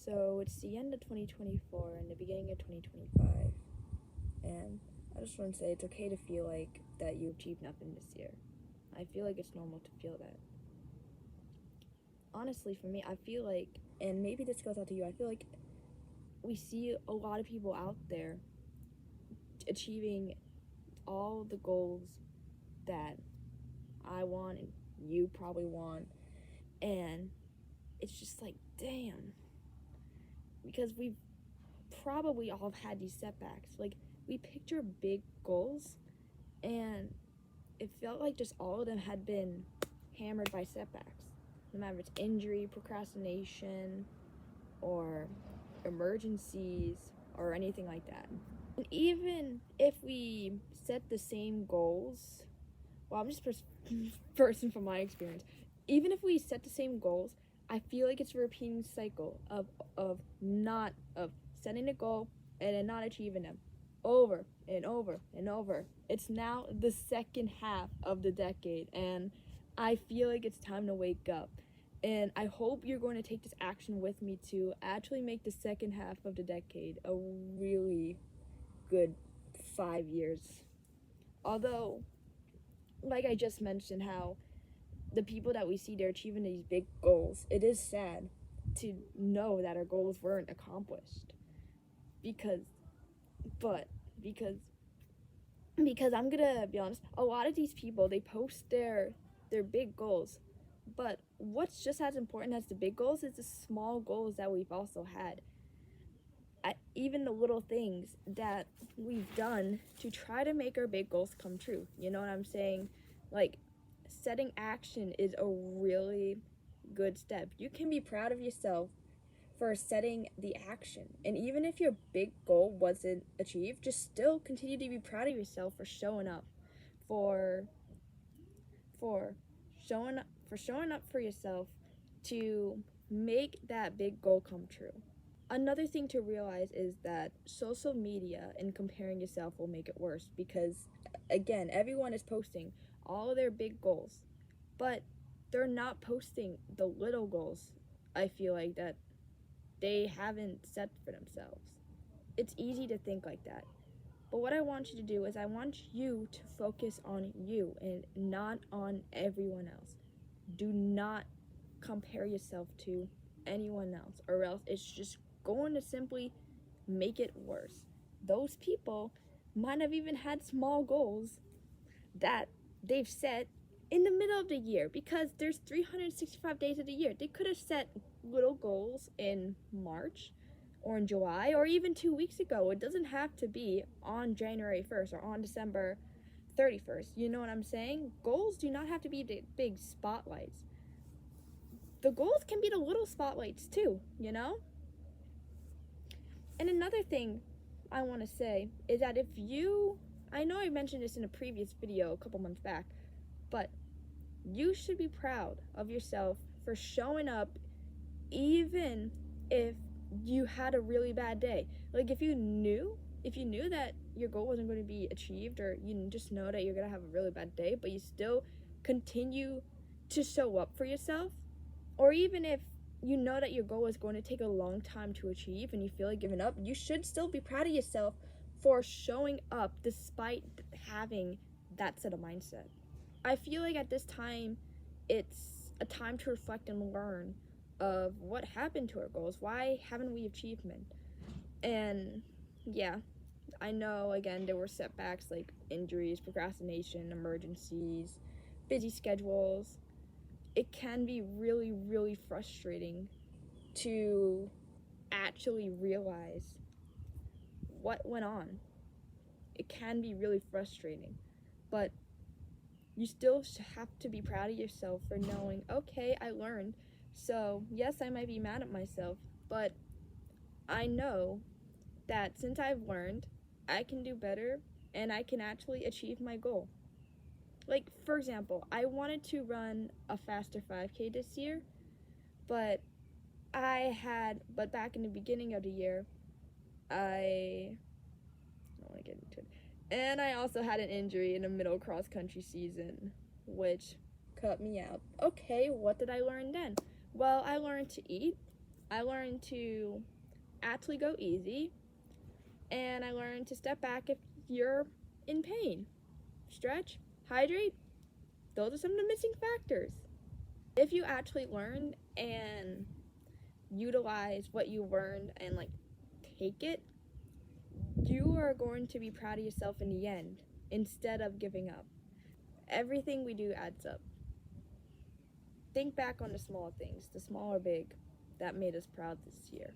So it's the end of 2024 and the beginning of 2025, and I just want to say it's okay to feel like that you achieved nothing this year. I feel like it's normal to feel that. Honestly, for me, I feel like, and maybe this goes out to you, I feel like we see a lot of people out there achieving all the goals that I want and you probably want, and it's just like, damn. Because we've probably all had these setbacks. Like, we picture big goals, and it felt like just all of them had been hammered by setbacks. No matter if it's injury, procrastination, or emergencies, or anything like that. And even if we set the same goals, well, I'm just person from my experience. Even if we set the same goals, I feel like it's a repeating cycle of setting a goal and then not achieving them over and over and over. It's now the second half of the decade, and I feel like it's time to wake up. And I hope you're going to take this action with me to actually make the second half of the decade a really good 5 years. Although, like I just mentioned, how the people that we see, they're achieving these big goals, it is sad to know that our goals weren't accomplished. Because I'm gonna be honest, a lot of these people, they post their big goals, but what's just as important as the big goals is the small goals that we've also had. Even the little things that we've done to try to make our big goals come true. You know what I'm saying? Like, setting action is a really good step. You can be proud of yourself for setting the action. And even if your big goal wasn't achieved, just still continue to be proud of yourself for showing up, for showing up for yourself to make that big goal come true. Another thing to realize is that social media and comparing yourself will make it worse, because again, everyone is posting all of their big goals, but they're not posting the little goals, I feel like, that they haven't set for themselves. It's easy to think like that. But what I want you to do is I want you to focus on you and not on everyone else. Do not compare yourself to anyone else, or else it's just going to simply make it worse. Those people might have even had small goals that they've set in the middle of the year, because there's 365 days of the year. They could have set little goals in March or in July or even 2 weeks ago. It doesn't have to be on January 1st or on December 31st. You know what I'm saying? Goals do not have to be the big spotlights. The goals can be the little spotlights too, you know? And another thing I want to say is that I know I mentioned this in a previous video a couple months back, but you should be proud of yourself for showing up even if you had a really bad day. Like, if you knew that your goal wasn't going to be achieved, or you just know that you're going to have a really bad day, but you still continue to show up for yourself, or even if you know that your goal is going to take a long time to achieve and you feel like giving up, you should still be proud of yourself for showing up despite having that set of mindset. I feel like at this time, it's a time to reflect and learn of what happened to our goals. Why haven't we achieved them? And yeah, I know, again, there were setbacks like injuries, procrastination, emergencies, busy schedules. It can be really, really frustrating to actually realize what went on. It can be really frustrating, but you still have to be proud of yourself for knowing, okay, I learned. So yes, I might be mad at myself, but I know that since I've learned, I can do better and I can actually achieve my goal. Like, for example, I wanted to run a faster 5K this year, but back in the beginning of the year, I don't want to get into it. And I also had an injury in the middle cross country season, which cut me out. Okay, what did I learn then? Well, I learned to eat. I learned to actually go easy, and I learned to step back if you're in pain. Stretch, hydrate, those are some of the missing factors. If you actually learn and utilize what you learned and like take it, you are going to be proud of yourself in the end instead of giving up. Everything we do adds up. Think back on the small things, the small or big, that made us proud this year.